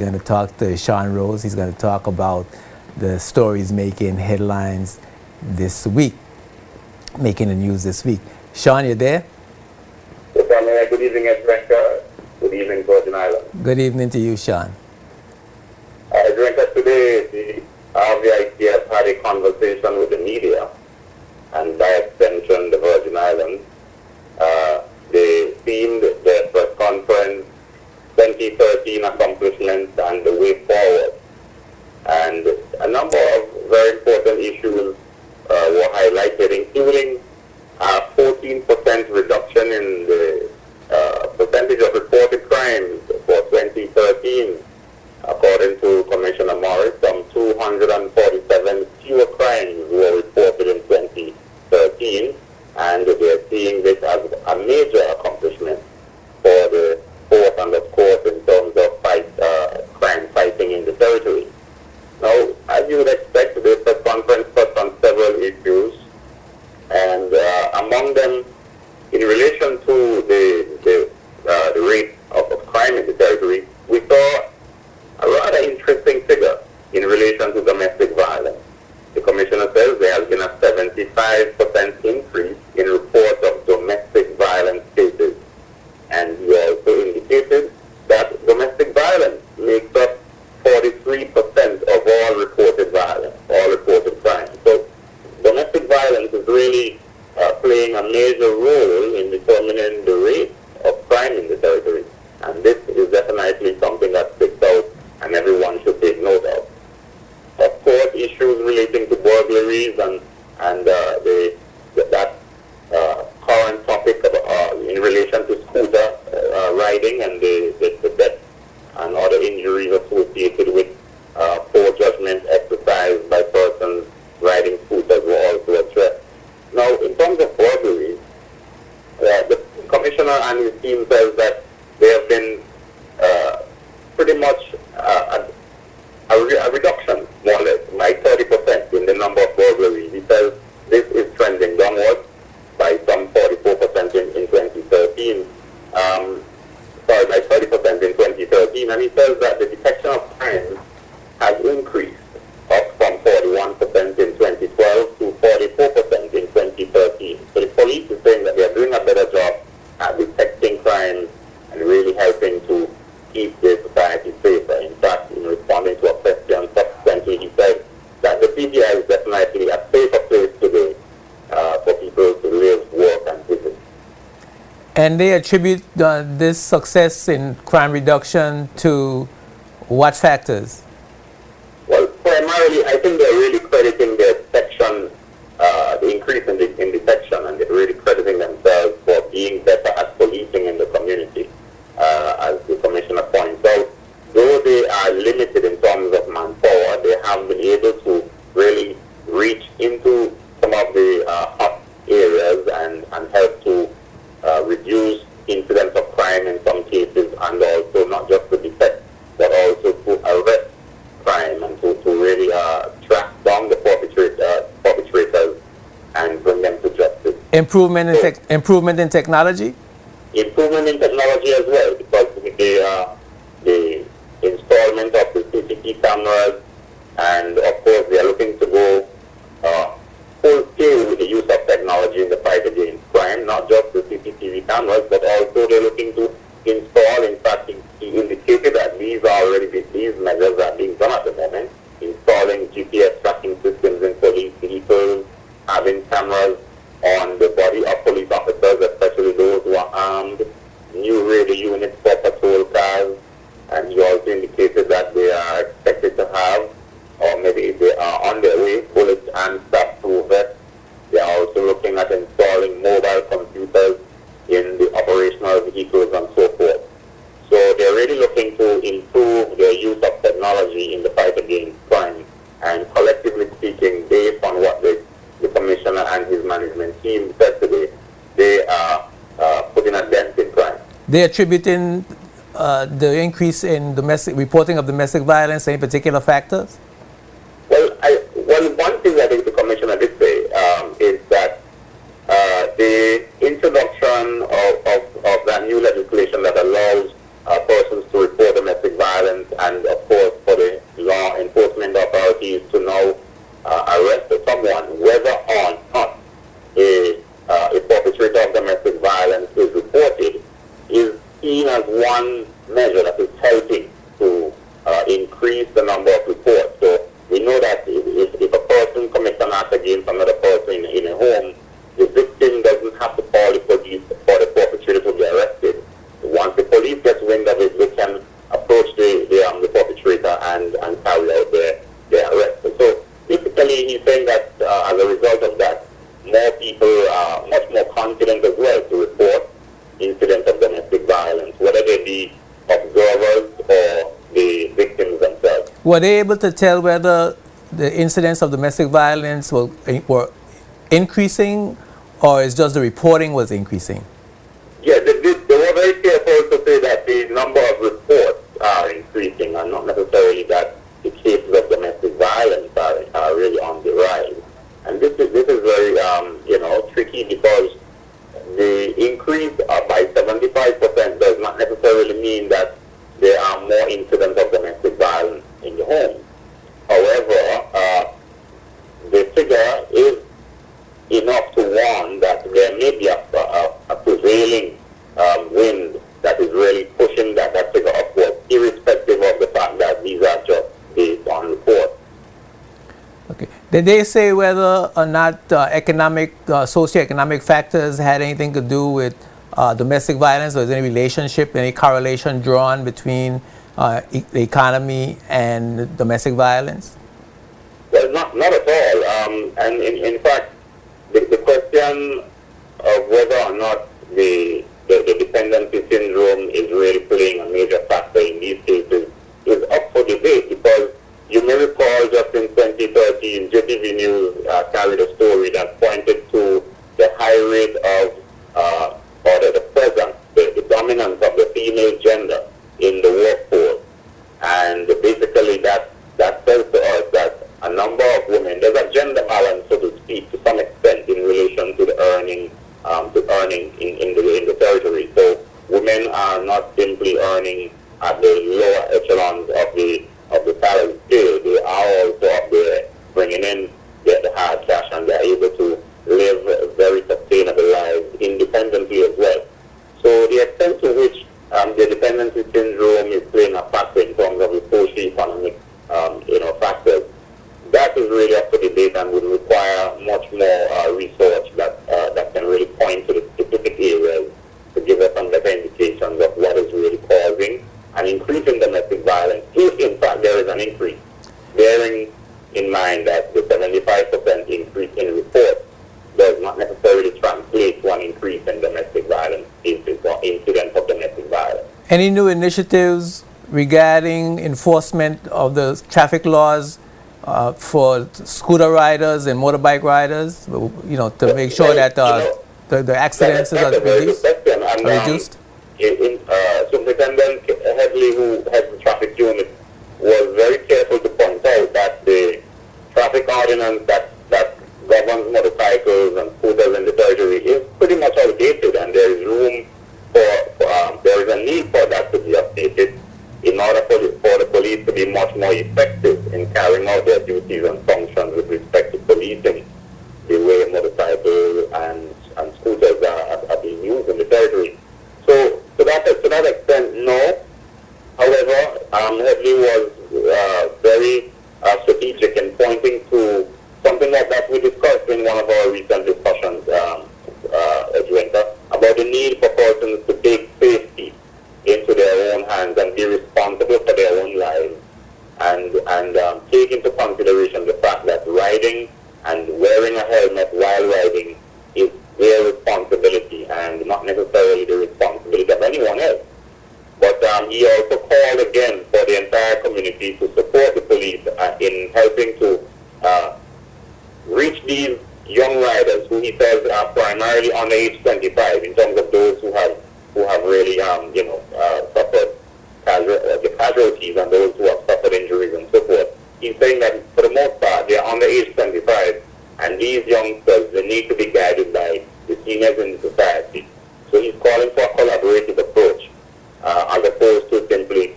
going to talk to Sean Rose. He's going to talk about the stories making headlines this week, making the news this week. Sean, you there? Good evening, Edrinka. Good evening, Virgin Islands. Good evening to you, Sean. Edrinka, today the RVIC has had a conversation with the media, and by extension the Virgin Islands. They themed their press conference 2013 accomplishments and the way forward. And a number of very important issues were highlighted, including a 14% reduction in the percentage of reported crimes for 2013, according to Commissioner Morris. Some 247 fewer crimes were reported in 2013, and they're seeing this as a major accomplishment for the force and of course in terms of crime fighting in the territory. Now, as you would expect, the press conference touched on several issues, and among them, in relation to the rate of crime in the territory, we saw a rather interesting figure in relation to domestic violence. The Commissioner says there has been a 75% increase in reports of domestic violence cases, and he also indicated that domestic violence makes up 43% of all reported violence, all reported crime. So domestic violence is really playing a major role in determining the rate of crime in the territory. And this is definitely something that sticks out and everyone should take note of. Of course, issues relating to burglaries and that current topic in relation to scooter riding and the death and other injuries associated with poor judgment exercised by persons riding scooters were also addressed. Now, in terms of burglaries, the Commissioner and his team says that there have been pretty much a reduction, more or less, by 30% in the number of burglaries. He says this is trending downwards by some 44% in 2013. By 30% in 2013, and he says that the detection of crimes has increased up from 41% in 2012 to 44% in 2013. So the police is saying that they are doing a better job at detecting crimes and really helping to keep the society safer. In fact, in responding to a question subsequently, he said that the PGI is definitely a safer place today for people to live, work, and visit. And they attribute this success in crime reduction to what factors? Well, primarily, I think they're really crediting their detection, the increase in detection, and they're really crediting themselves for being better at policing in the community. As the Commissioner points out, though they are limited in terms of manpower, they have been able to really reach into some of the hot areas and help to reduce incidents of crime in some cases, and also not just to detect, but also to arrest crime and to really track down the perpetrators and bring them to justice. Improvement in technology? Improvement in technology as well, because with the installment of the CCTV cameras, and of course they are looking to go full scale with the use of technology in the fight against crime, not just the CCTV cameras, but also they're looking to install. In fact, he indicated that these measures are being done at the moment, installing GPS tracking systems in police vehicles, having cameras on the body of police officers, especially those who are armed, new radio units for patrol cars, and he also indicated that they are expected to have, or maybe they are on their way, bullets and staff-proof vests. They are also looking at installing mobile computers in the operational vehicles and so forth. So they're really looking to improve their use of technology in the fight against crime. And collectively speaking, based on what the Commissioner and his management team said today, they are putting a dent in crime. They're attributing the increase in reporting of domestic violence to any particular factors? Well, one thing I think the Commissioner did say is that the introduction of that new legislation that allows persons to report domestic violence and, of people are much more confident as well to report incidents of domestic violence, whether they be observers or the victims themselves. Were they able to tell whether the incidents of domestic violence were increasing, or is just the reporting was increasing? Yeah, they were very careful to say that the number of reports are increasing and not necessarily that the cases of domestic violence are really on the rise. And this is very, tricky because the increase by 75% does not necessarily mean that there are more incidents of domestic violence in the home. However, the figure is enough to warn that there may be a prevailing wind that is really pushing that figure upward, irrespective of the fact that these are just based on reports. Okay. Did they say whether or not socioeconomic factors had anything to do with domestic violence? Or is there any relationship, any correlation drawn between the economy and domestic violence? Well, not at all. And in fact, the question of whether or not the dependency syndrome is really playing a major factor in these cases is up for debate, because you may recall just in 2013, JTV News carried a story that pointed to the high rate of, or the presence, the dominance of the female gender in the workforce. And basically that says to us that a number of women, there's a gender balance, so to speak, to some extent in relation to the earning in the territory. So women are not simply earning at the lower echelons of the salary scale. They are also up there bringing in the hard cash, and they're able to live very sustainable lives independently as well. So the extent to which the dependency syndrome is playing a factor in terms of the socio-economic factors, that is really up for debate and would require much more research that can really point to the specific areas to give us some better indications of what is really causing an increase in domestic violence, if in fact there is an increase, bearing in mind that the 75% increase in reports does not necessarily translate to an increase in domestic violence cases or incidents of domestic violence. Any new initiatives regarding enforcement of the traffic laws for scooter riders and motorbike riders, to make sure that the accidents are reduced? Superintendent Headley, who heads the traffic unit, was very careful to point out that the traffic ordinance that governs motorcycles and scooters in the territory is pretty much outdated, and there is room there is a need for that to be updated in order for the police to be much more effective in carrying out their duties and functions with respect to policing the way motorcycles and scooters are being used in the territory. So to that extent, no. However, Headley was very strategic in pointing to something like that we discussed in one of our recent discussions, about the need for persons to take safety into their own hands and be responsible for their own lives, and take into consideration the fact that riding and wearing a helmet while riding is their responsibility and not necessarily the responsibility of anyone else. But he also called again for the entire community to support the police in helping to reach these young riders who he says are primarily under age 25, in terms of those who have really suffered the casualties and those who have suffered injuries and so forth. He's saying that for the most part they are under age 25, and these youngsters, they need to be guided by the seniors in the society. So he's calling for a collaborative approach as opposed to simply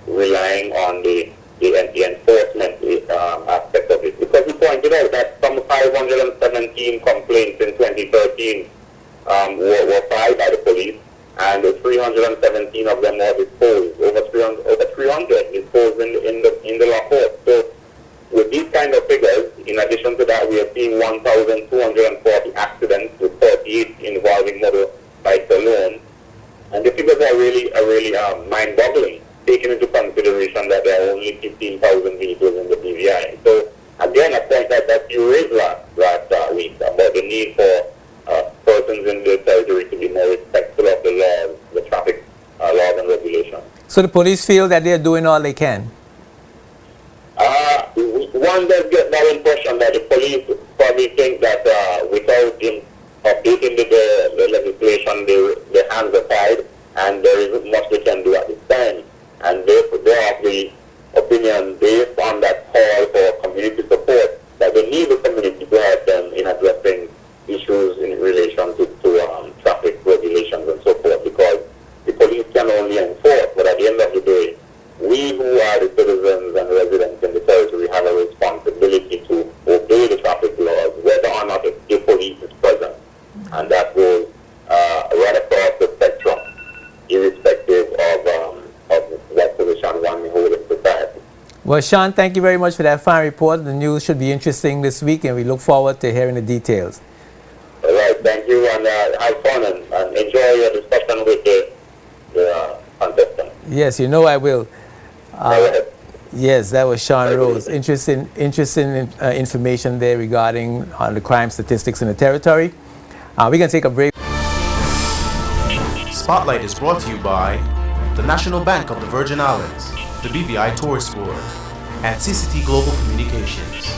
relying on the enforcement aspect of it. Because he pointed out that some 517 complaints in 2013 were filed by the police, and 317 of them were disposed, over 300 disposed in the law court. So with these kind of figures, in addition to that, we are seeing 1,240 accidents, with 38 involving motorbikes alone. And the figures are really mind-boggling, taking into consideration that there are only 15,000 vehicles in the BVI. So again, a point that you raised last week about the need So the police feel that they're doing all they can. One does get that impression that the police probably think that without updating the legislation, their hands are tied and there isn't much they can do at this time. And they're of the opinion, based on that call for community support, that they need the community to help them in addressing issues in relation to traffic regulations and so forth, because the police can only enforce, but at the end of the day, we who are the citizens and residents in the territory have a responsibility to obey the traffic laws, whether or not the police is present. And that goes right across the spectrum, irrespective of what position one may hold in society. Well, Sean, thank you very much for that fine report. The news should be interesting this week, and we look forward to hearing the details. All right, thank you, and have fun and enjoy your discussion with the contestant. Yes, you know I will. All right. Yes, that was Sean Rose. Interesting information there regarding the crime statistics in the territory. We can take a break. Spotlight is brought to you by the National Bank of the Virgin Islands, the BVI Tourist Board, and CCT Global Communications.